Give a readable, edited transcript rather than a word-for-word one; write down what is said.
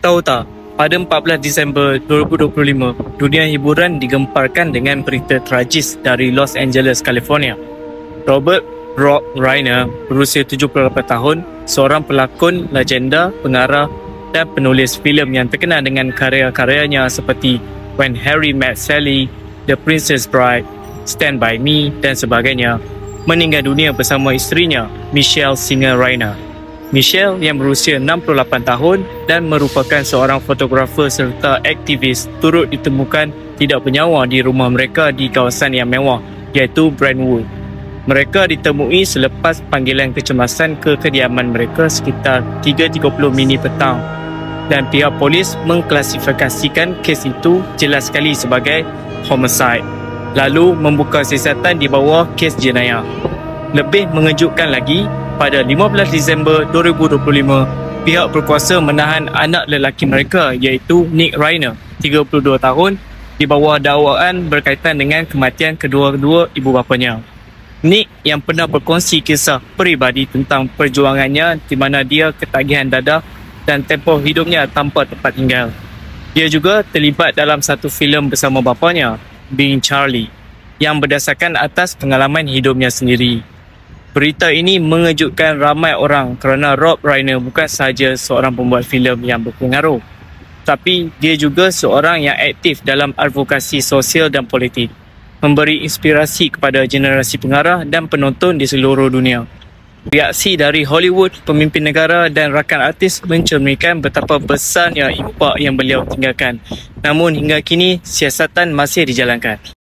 Tahu tak, pada 14 Disember 2025, dunia hiburan digemparkan dengan berita tragis dari Los Angeles, California. Robert Rob Reiner berusia 78 tahun, seorang pelakon, legenda, pengarah dan penulis filem yang terkenal dengan karya-karyanya seperti When Harry Met Sally, The Princess Bride, Stand By Me dan sebagainya, meninggal dunia bersama isterinya, Michelle Singer Reiner. Michelle yang berusia 68 tahun dan merupakan seorang fotografer serta aktivis turut ditemukan tidak bernyawa di rumah mereka di kawasan yang mewah iaitu Brentwood. Mereka ditemui selepas panggilan kecemasan ke kediaman mereka sekitar 3.30 mini petang dan pihak polis mengklasifikasikan kes itu jelas sekali sebagai homicide lalu membuka siasatan di bawah kes jenayah. Lebih mengejutkan lagi, pada 15 Disember 2025, pihak berkuasa menahan anak lelaki mereka iaitu Nick Reiner, 32 tahun, di bawah dakwaan berkaitan dengan kematian kedua-dua ibu bapanya. Nick yang pernah berkongsi kisah peribadi tentang perjuangannya di mana dia ketagihan dadah dan tempoh hidupnya tanpa tempat tinggal. Dia juga terlibat dalam satu filem bersama bapanya, Being Charlie, yang berdasarkan atas pengalaman hidupnya sendiri. Berita ini mengejutkan ramai orang kerana Rob Reiner bukan sahaja seorang pembuat filem yang berpengaruh, tapi dia juga seorang yang aktif dalam advokasi sosial dan politik, memberi inspirasi kepada generasi pengarah dan penonton di seluruh dunia. Reaksi dari Hollywood, pemimpin negara dan rakan artis mencerminkan betapa besarnya impak yang beliau tinggalkan. Namun hingga kini siasatan masih dijalankan.